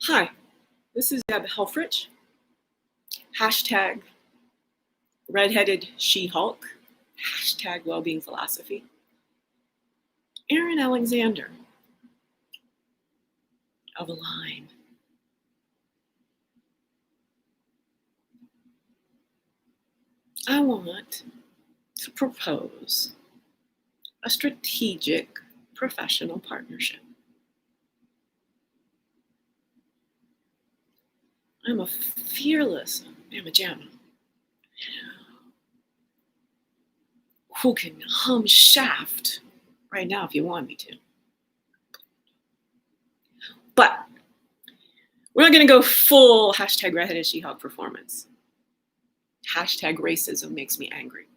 Hi, this is Deb Helfrich, hashtag redheaded She-Hulk, hashtag wellbeing philosophy. Aaron Alexander of a line. I want to propose a strategic professional partnership. I'm a fearless mamma jamma who can hum shaft right now if you want me to. But we're not going to go full hashtag redheaded She-Hulk performance. Hashtag racism makes me angry.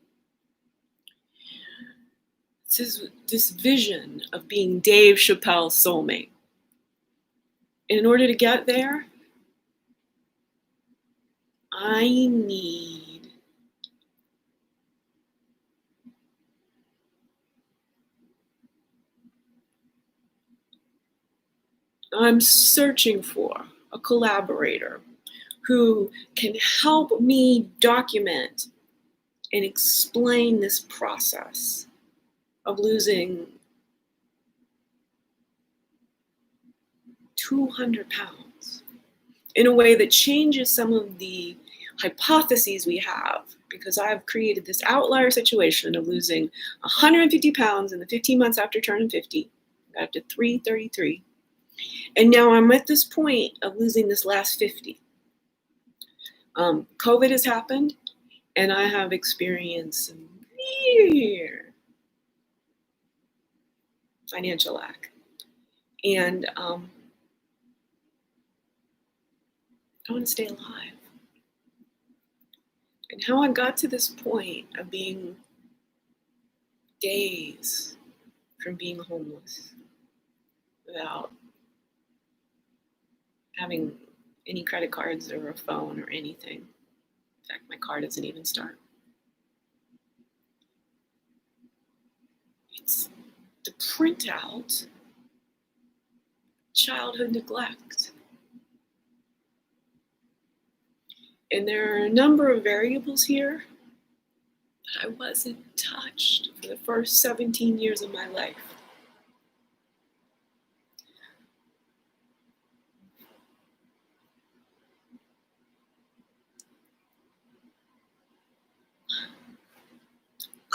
This vision of being Dave Chappelle's soulmate. And in order to get there, I'm searching for a collaborator who can help me document and explain this process of losing 200 pounds in a way that changes some of the hypotheses we have, because I've created this outlier situation of losing 150 pounds in the 15 months after turning 50, got up to 333. And now I'm at this point of losing this last 50. COVID has happened, and I have experienced severe financial lack. And I want to stay alive. And how I got to this point of being days from being homeless without having any credit cards or a phone or anything. In fact, my car doesn't even start. It's the printout, childhood neglect. And there are a number of variables here that I wasn't touched for the first 17 years of my life.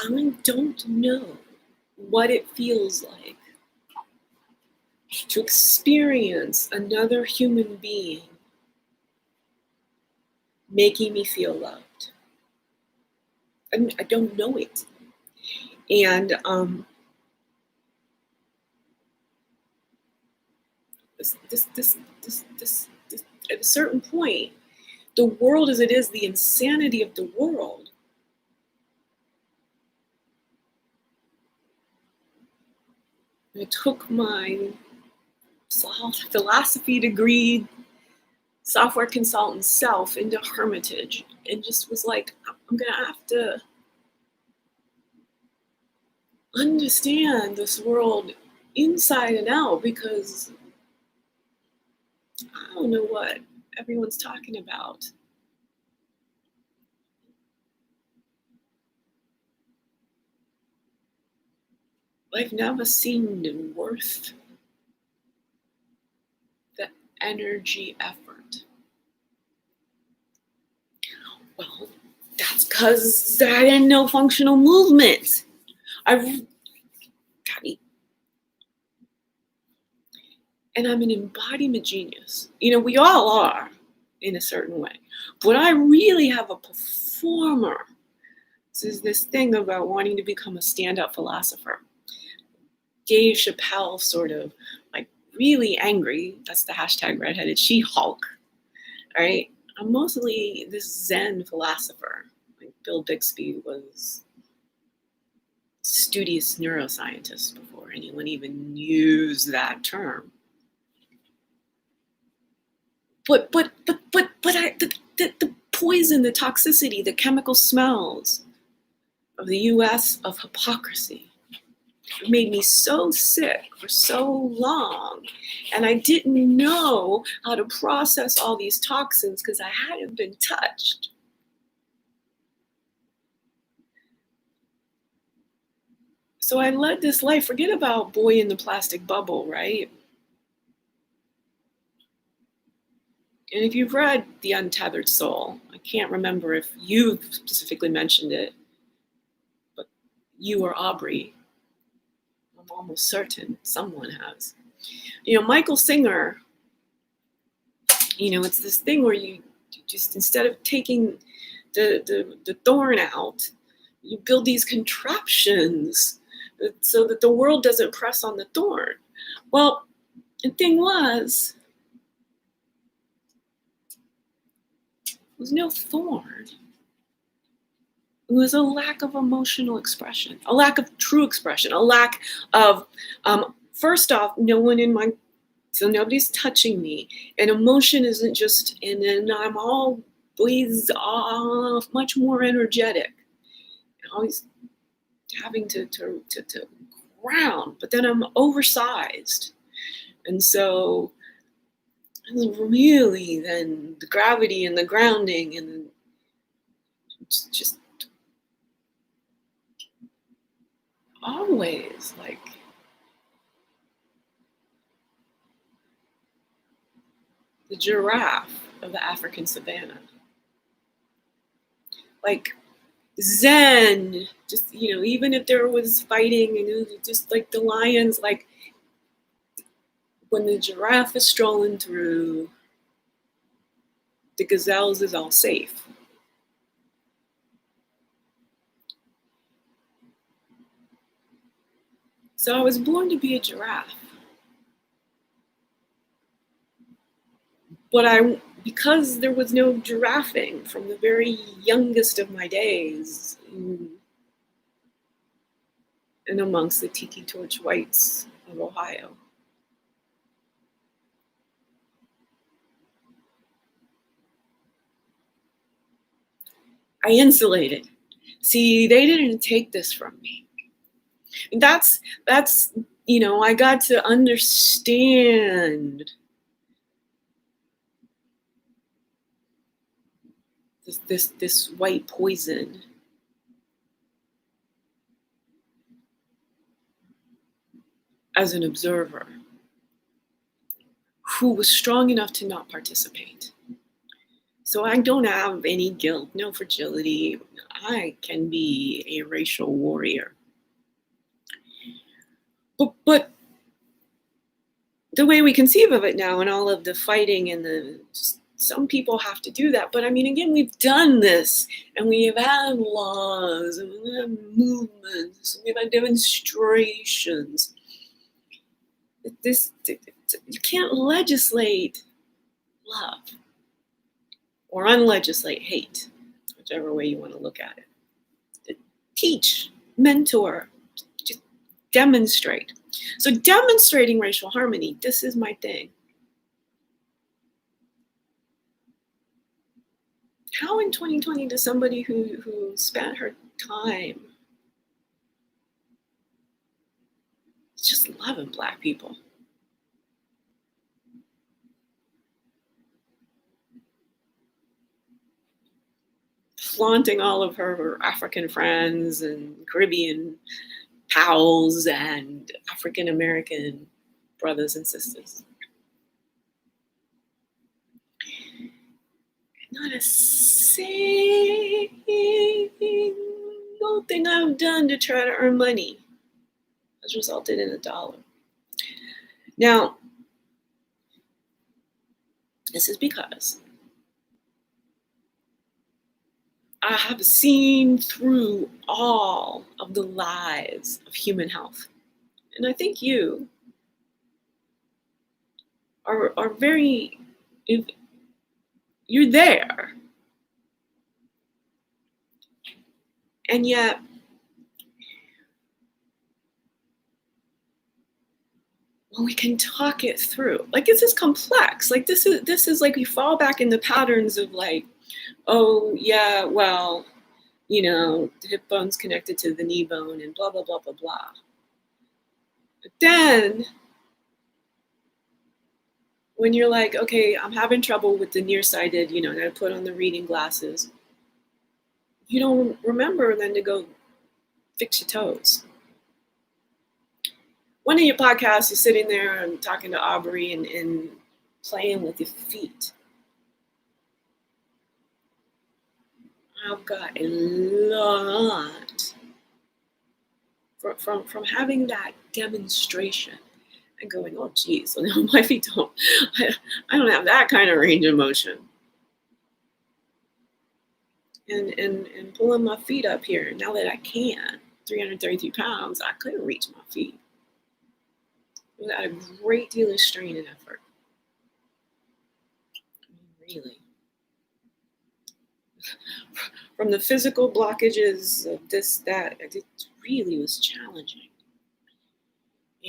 I don't know what it feels like to experience another human being making me feel loved. I don't know it. And at a certain point, the world as it is, the insanity of the world, I took my philosophy degree software consultant self into Hermitage and just was like, I'm gonna have to understand this world inside and out, because I don't know what everyone's talking about. I've never seen worth the energy effort. Well, that's because I didn't know functional movement. And I'm an embodiment genius. You know, we all are in a certain way. But I really have a performer. This is this thing about wanting to become a stand-up philosopher. Dave Chappelle sort of like really angry. That's the hashtag redheaded She-Hulk. All right. I'm mostly this Zen philosopher. Like Bill Bixby was studious neuroscientist before anyone even used that term. But the poison, the toxicity, the chemical smells of the US of hypocrisy It made me so sick for so long. And I didn't know how to process all these toxins because I hadn't been touched. So I led this life. Forget about boy in the plastic bubble, right? And if you've read The Untethered Soul, I can't remember if you specifically mentioned it, but you or Aubrey, I'm almost certain someone has. Michael Singer, it's this thing where you just, instead of taking the thorn out, you build these contraptions so that the world doesn't press on the thorn. Well, the thing was, there was no thorn. It was a lack of emotional expression, a lack of true expression, a lack of, first off, so nobody's touching me. And emotion isn't just, and then I'm always much more energetic, always having to ground, but then I'm oversized. And so really then the gravity and the grounding and just always like the giraffe of the African savannah. Like Zen, just, even if there was fighting and it was just like the lions, like when the giraffe is strolling through, the gazelles is all safe. So I was born to be a giraffe. But because there was no giraffing from the very youngest of my days, and amongst the tiki torch whites of Ohio, I insulated. See, they didn't take this from me. And that's I got to understand this white poison as an observer who was strong enough to not participate. So I don't have any guilt, no fragility. I can be a racial warrior. But the way we conceive of it now and all of the fighting and some people have to do that. But I mean, again, we've done this and we have had laws and we've had movements, and we've had demonstrations. You can't legislate love or unlegislate hate, whichever way you want to look at it. Teach, mentor, just demonstrate. So demonstrating racial harmony, this is my thing. How in 2020 does somebody who spent her time just loving Black people, flaunting all of her African friends and Caribbean pals and African American brothers and sisters, not a single thing I've done to try to earn money has resulted in $1. Now, this is because I have seen through all of the lies of human health. And I think you are very, you're there. And yet, when we can talk it through, like this is complex. Like this is like we fall back in the patterns of like, oh yeah, well, the hip bone's connected to the knee bone and blah, blah, blah, blah, blah. But then when you're like, okay, I'm having trouble with the nearsighted, and I put on the reading glasses, you don't remember then to go fix your toes. One of your podcasts, you're sitting there and talking to Aubrey and playing with your feet. I've got a lot from having that demonstration and going, oh, geez, my feet I don't have that kind of range of motion. And pulling my feet up here, now that I can, 333 pounds, I couldn't reach my feet without a great deal of strain and effort. Really. From the physical blockages of this, that, it really was challenging.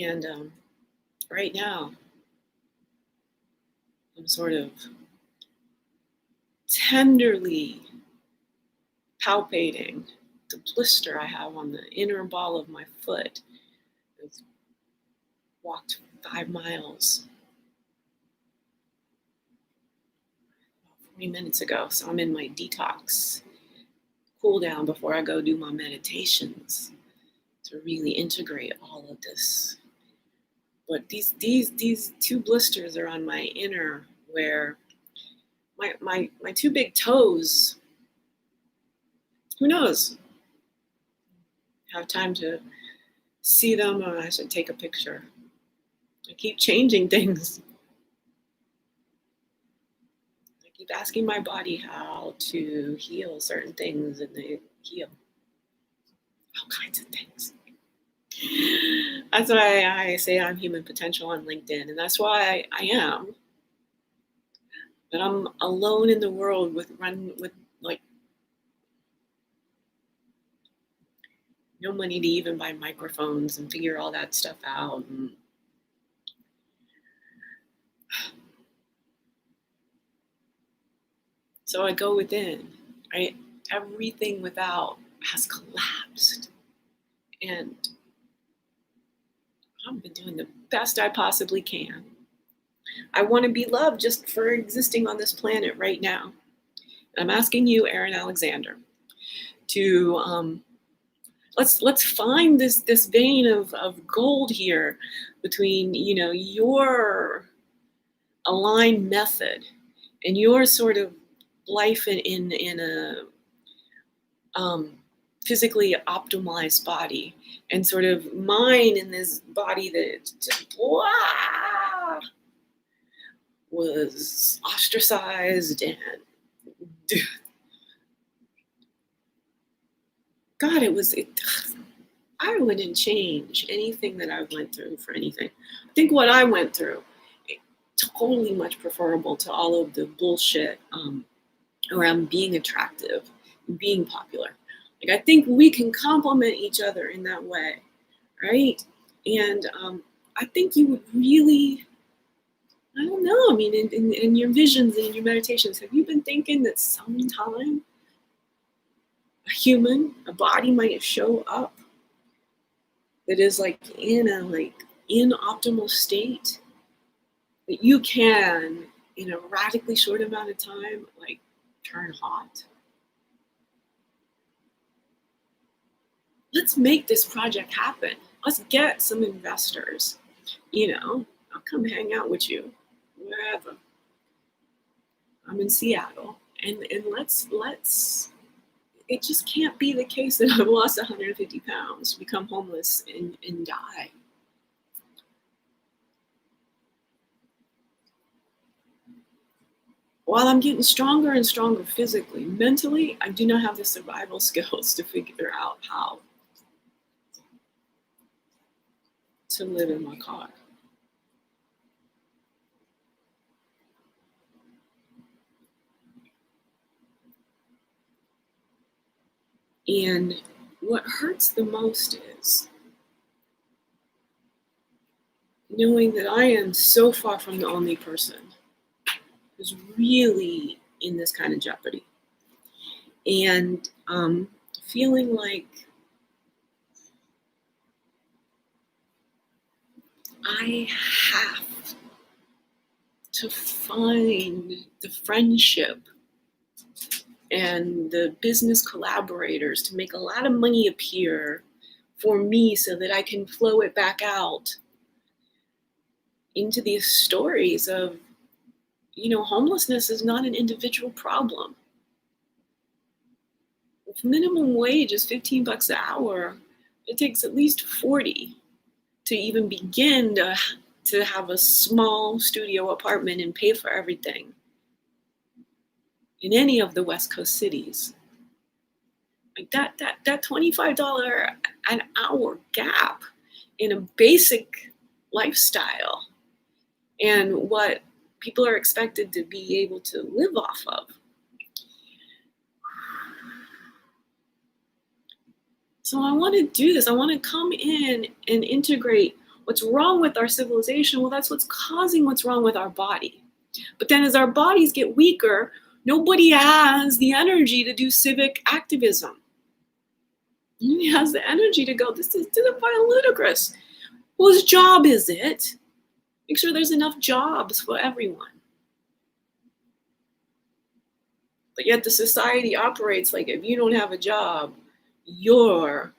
And right now, I'm sort of tenderly palpating the blister I have on the inner ball of my foot. I've walked 5 miles 40 minutes ago, so I'm in my detox cool down before I go do my meditations to really integrate all of this. But these 2 blisters are on my inner, where my 2 big toes, who knows, have time to see them, or I should take a picture. I keep changing things. I keep asking my body how to heal certain things, and they heal all kinds of things. That's why I say I'm human potential on LinkedIn, and that's why I am. But I'm alone in the world with like no money to even buy microphones and figure all that stuff out. And so I go within, right? Everything without has collapsed. And I've been doing the best I possibly can. I want to be loved just for existing on this planet right now. I'm asking you, Aaron Alexander, to let's find this vein of gold here between your aligned method and your sort of life in a physically optimized body, and sort of mine in this body that just was ostracized. And God, I wouldn't change anything that I went through for anything. I think what I went through, totally much preferable to all of the bullshit around being attractive and being popular. Like, I think we can complement each other in that way, right? And I think you would really, I don't know, I mean, in your visions and in your meditations, have you been thinking that sometime a body might show up that is in a inoptimal state, that you can, in a radically short amount of time, turn hot? Let's make this project happen. Let's get some investors. I'll come hang out with you wherever. I'm in Seattle, and let's. It just can't be the case that I've lost 150 pounds, become homeless, and die. While I'm getting stronger and stronger physically, mentally, I do not have the survival skills to figure out how to live in my car. And what hurts the most is knowing that I am so far from the only person who's really in this kind of jeopardy. And feeling like I have to find the friendship and the business collaborators to make a lot of money appear for me so that I can flow it back out into these stories of, homelessness is not an individual problem. If minimum wage is 15 bucks an hour, it takes at least 40 to even begin to have a small studio apartment and pay for everything in any of the West Coast cities. Like that $25 an hour gap in a basic lifestyle and what people are expected to be able to live off of. So I want to do this. I want to come in and integrate what's wrong with our civilization. Well, that's what's causing what's wrong with our body. But then as our bodies get weaker, nobody has the energy to do civic activism. Nobody has the energy to go, this is ludicrous. Whose job is it? Make sure there's enough jobs for everyone. But yet the society operates like if you don't have a job, you're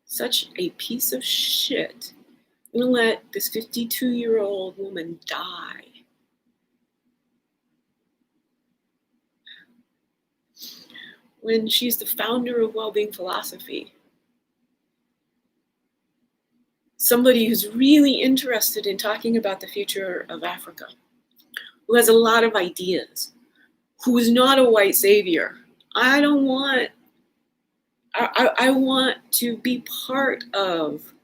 such a piece of shit. I'm gonna let this 52-year-old woman die. When she's the founder of well-being philosophy. Somebody who's really interested in talking about the future of Africa, who has a lot of ideas, who is not a white savior. I want to be part of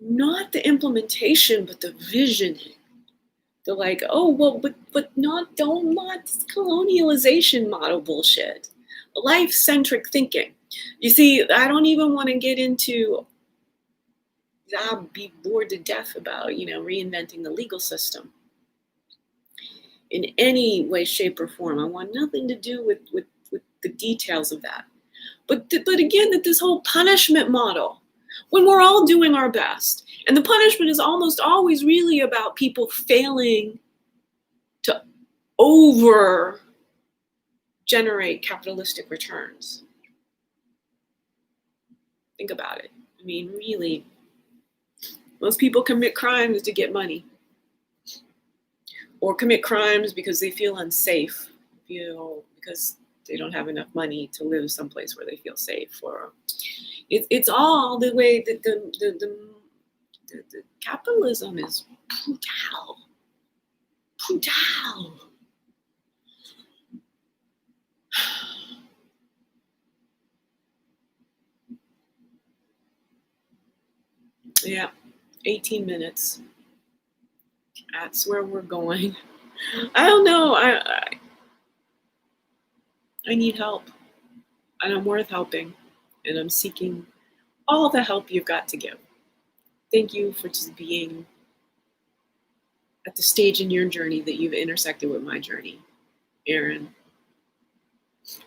not the implementation, but the visioning. They're like, oh, well, but not this colonialization model bullshit. Life-centric thinking. You see, I don't even want to get into, I'll be bored to death about, reinventing the legal system in any way, shape, or form. I want nothing to do with the details of that. But again, that this whole punishment model, when we're all doing our best, and the punishment is almost always really about people failing to over generate capitalistic returns. Think about it. I mean, really, most people commit crimes to get money, or commit crimes because they feel unsafe, because they don't have enough money to live someplace where they feel safe. Or it's all the way that the capitalism is brutal. Yeah, 18 minutes. That's where we're going. I don't know. I need help, and I'm worth helping, and I'm seeking all the help you've got to give. Thank you for just being at the stage in your journey that you've intersected with my journey, Aaron.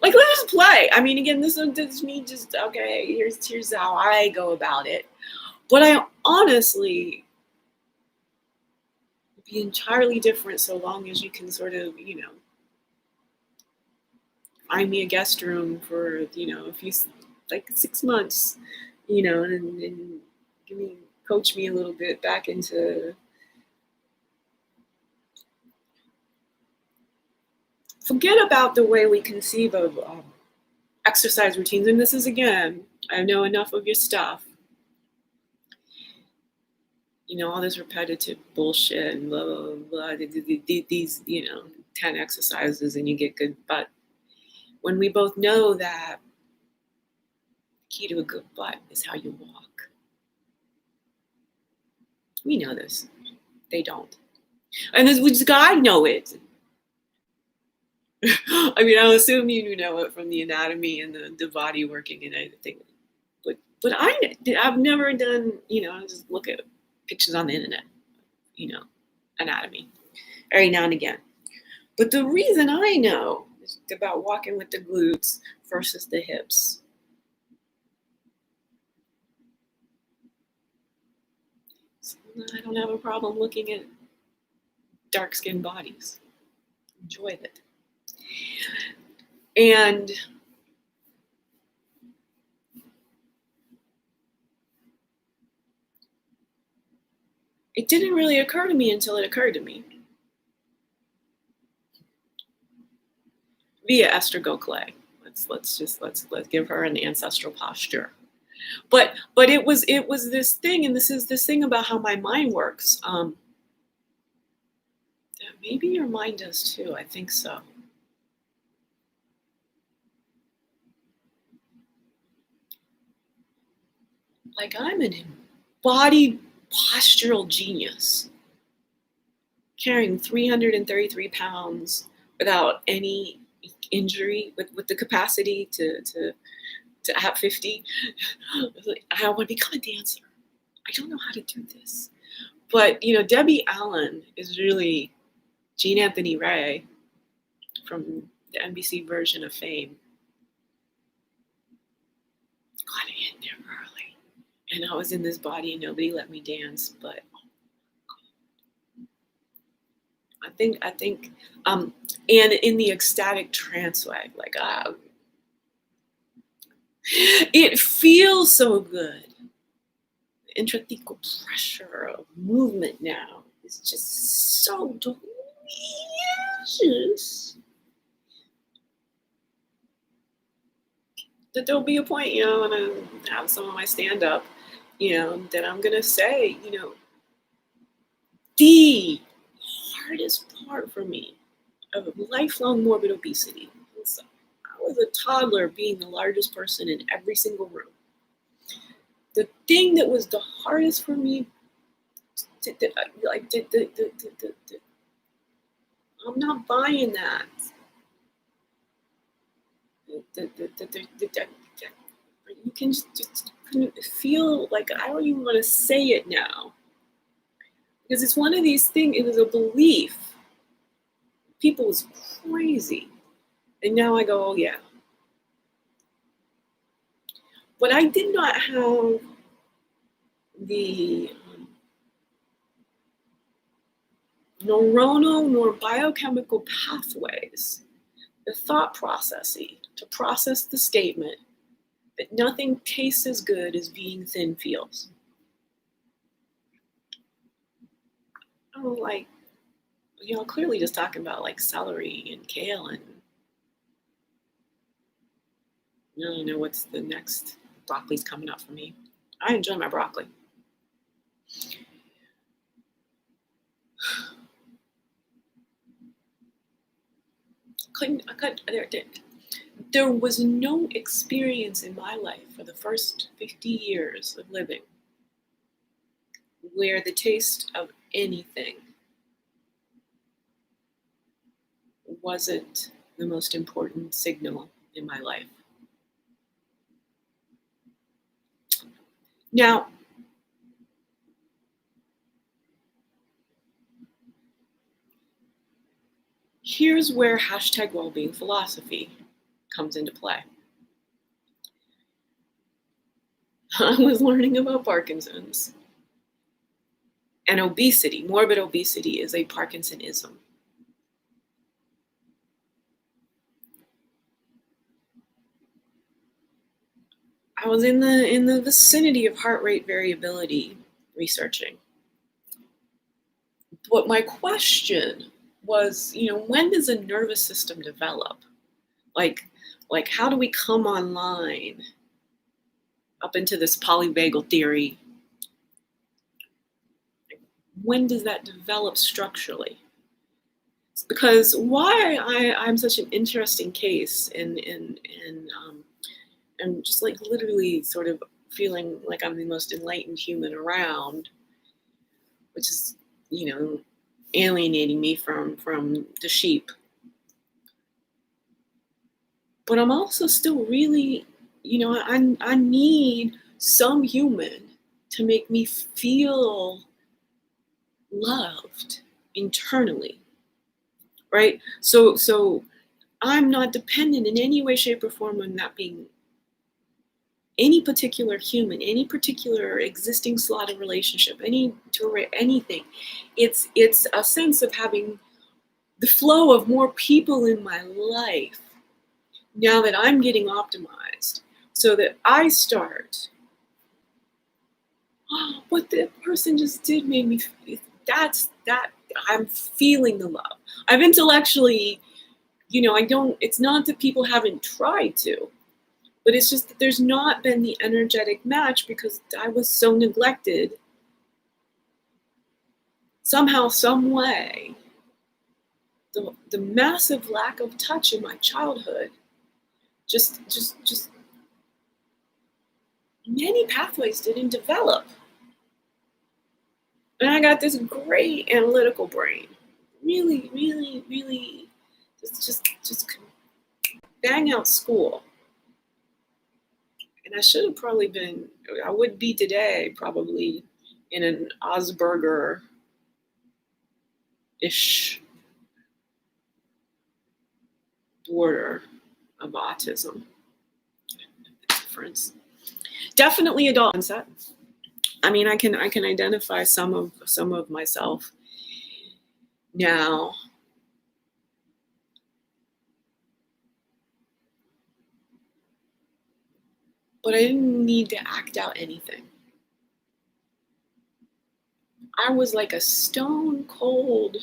Like, let's just play. I mean, again, this is me just, okay, here's how I go about it. But I honestly be entirely different so long as you can sort of, find me a guest room for, a few, like 6 months, and coach me a little bit back into forget about the way we conceive of exercise routines. And this is, again, I know enough of your stuff. All this repetitive bullshit and blah, blah, blah, these, 10 exercises and you get good. But when we both know that the key to a good butt is how you walk. We know this. They don't. And I know it. I mean, I'll assume you know it from the anatomy and the body working and everything. But I've never done, I just look at pictures on the internet, anatomy, every now and again. But the reason I know It's about walking with the glutes versus the hips. So I don't have a problem looking at dark-skinned bodies. Enjoy it. And it didn't really occur to me until it occurred to me via Esther Gokhale. Let's give her an ancestral posture. But it was this thing, and this is this thing about how my mind works. Maybe your mind does too. I think so. Like, I'm an embodied postural genius, carrying 333 pounds without any injury, with the capacity to have 50. I want to become a dancer. I don't know how to do this. But, Debbie Allen is really Jean Anthony Ray from the NBC version of Fame. Got in there early. And I was in this body and nobody let me dance. But I think, and in the ecstatic trance way, like, it feels so good. The intrathecal pressure of movement now is just so delicious that there'll be a point, when I have some of my stand up, that I'm going to say, the hardest part for me of lifelong morbid obesity. So I was a toddler being the largest person in every single room. The thing that was the hardest for me, I'm not buying that. You can just feel like I don't even want to say it now. Because it's one of these things, it was a belief. People was crazy. And now I go, oh yeah. But I did not have the neuronal nor biochemical pathways, the thought processing to process the statement that nothing tastes as good as being thin feels. Oh, like, clearly just talking about like celery and kale, and I don't know what's the next. Broccoli's coming up for me. I enjoy my broccoli. There was no experience in my life for the first 50 years of living where the taste of anything wasn't the most important signal in my life. Now, here's where hashtag wellbeing philosophy comes into play. I was learning about Parkinson's, and obesity, morbid obesity, is a Parkinsonism. I was in the vicinity of heart rate variability researching. But my question was, when does a nervous system develop? Like how do we come online up into this polyvagal theory? When does that develop structurally? Because why I'm such an interesting case and just like literally sort of feeling like I'm the most enlightened human around, which is, alienating me from the sheep. But I'm also still really, I need some human to make me feel loved internally, right? So I'm not dependent in any way, shape, or form on that being any particular human, any particular existing slotted relationship, anything. It's a sense of having the flow of more people in my life now that I'm getting optimized, so that I start, oh, what the person just did made me feel, that I'm feeling the love. I've intellectually, I don't, it's not that people haven't tried to, but it's just that there's not been the energetic match because I was so neglected somehow, some way. The massive lack of touch in my childhood, just many pathways didn't develop. And I got this great analytical brain. Really, really, really just bang out school. And I should have probably been, I would be today probably in an Asperger-ish border of autism. Difference. Definitely adult onset. I mean, I can identify some of myself now. But I didn't need to act out anything. I was like a stone cold.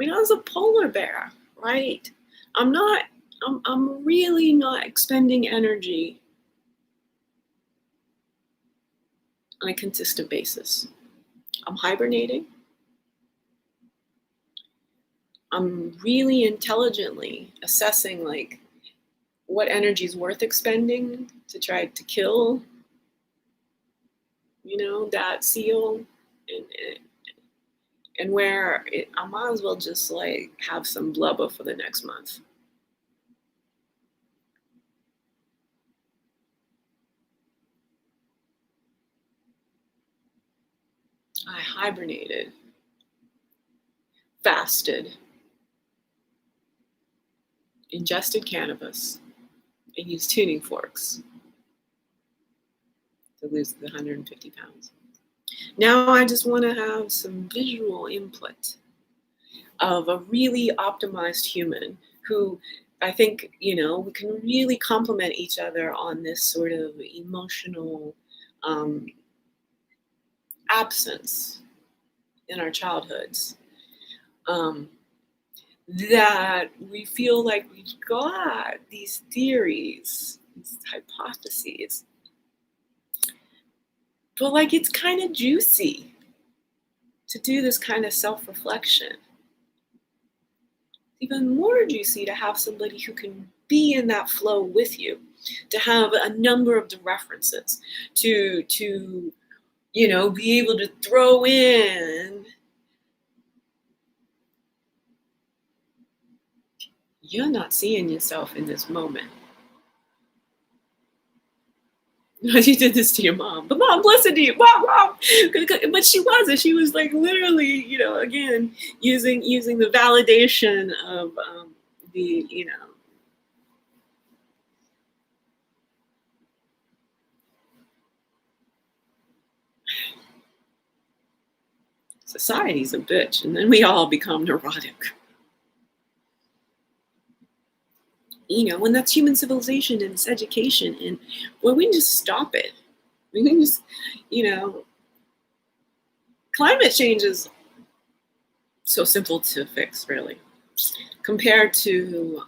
I was a polar bear, right? I'm really not expending energy on a consistent basis. I'm hibernating. I'm really intelligently assessing like what energy is worth expending to try to kill, that seal, and where I might as well just like have some blubber for the next month. I hibernated, fasted, ingested cannabis, and used tuning forks to lose the 150 pounds. Now I just want to have some visual input of a really optimized human who I think, we can really complement each other on this sort of emotional absence in our childhoods. That we feel like we've got these theories, these hypotheses, but like it's kind of juicy to do this kind of self-reflection. Even more juicy to have somebody who can be in that flow with you, to have a number of the references, to be able to throw in, you're not seeing yourself in this moment. You did this to your mom, but mom, listen to you, mom. But she wasn't. She was like literally, again, using the validation of the, society's a bitch, and then we all become neurotic. And that's human civilization and it's education, and well, we can just stop it. We can just, climate change is so simple to fix, really, compared to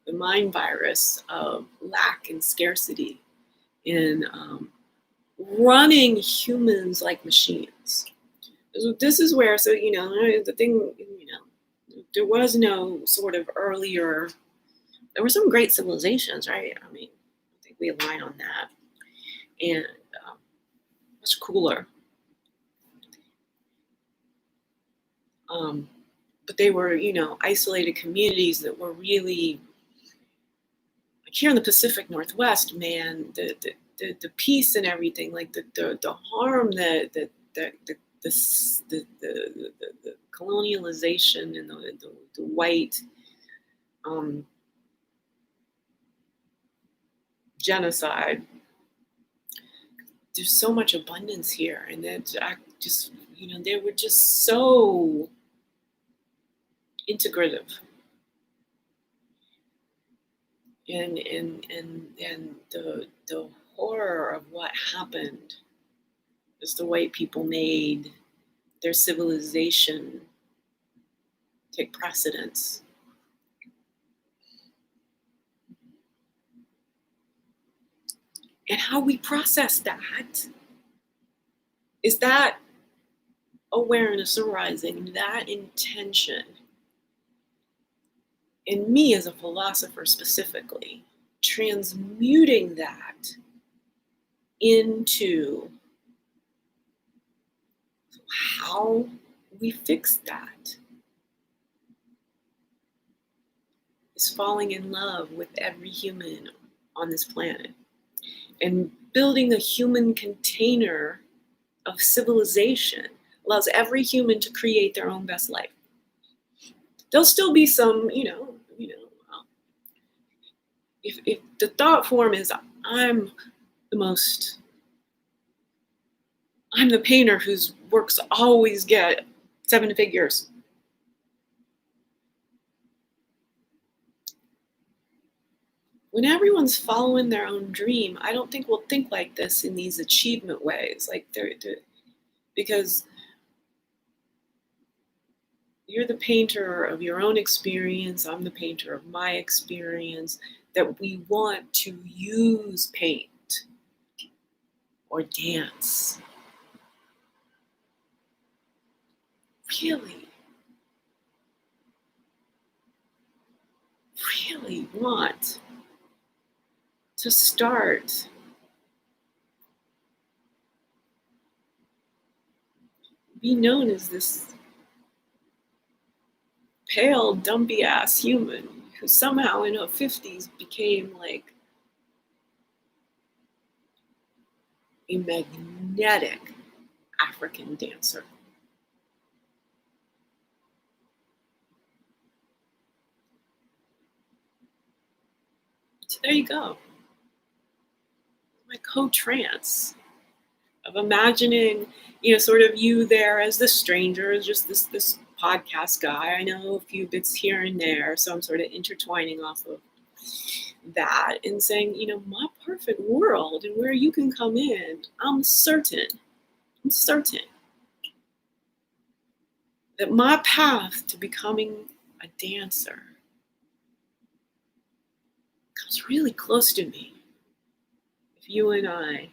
the mind virus of lack and scarcity in running humans like machines. So this is where, the thing, there was no sort of earlier, there were some great civilizations, right? I mean, I think we align on that. And much cooler. But they were, isolated communities that were really, like here in the Pacific Northwest, man, the peace and everything, like the harm that the colonialization and the white um, genocide. There's so much abundance here, and that I just, they were just so integrative, and the horror of what happened is the way people made their civilization take precedence. And how we process that is that awareness arising, that intention, in me as a philosopher specifically, transmuting that into how we fix that is falling in love with every human on this planet and building a human container of civilization allows every human to create their own best life. There'll still be some, if the thought form is I'm the painter whose works always get 7 figures. When everyone's following their own dream, I don't think we'll think like this in these achievement ways. Like because you're the painter of your own experience, I'm the painter of my experience, that we want to use paint or dance. Really want to start be known as this pale, dumpy ass human who somehow in her 50s became like a magnetic African dancer. So there you go. My co-trance of imagining, sort of you there as the stranger, as just this podcast guy. I know a few bits here and there, so I'm sort of intertwining off of that and saying, my perfect world and where you can come in, I'm certain that my path to becoming a dancer comes really close to me if you and I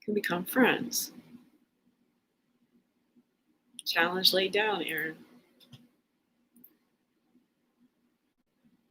can become friends. Challenge laid down, Aaron.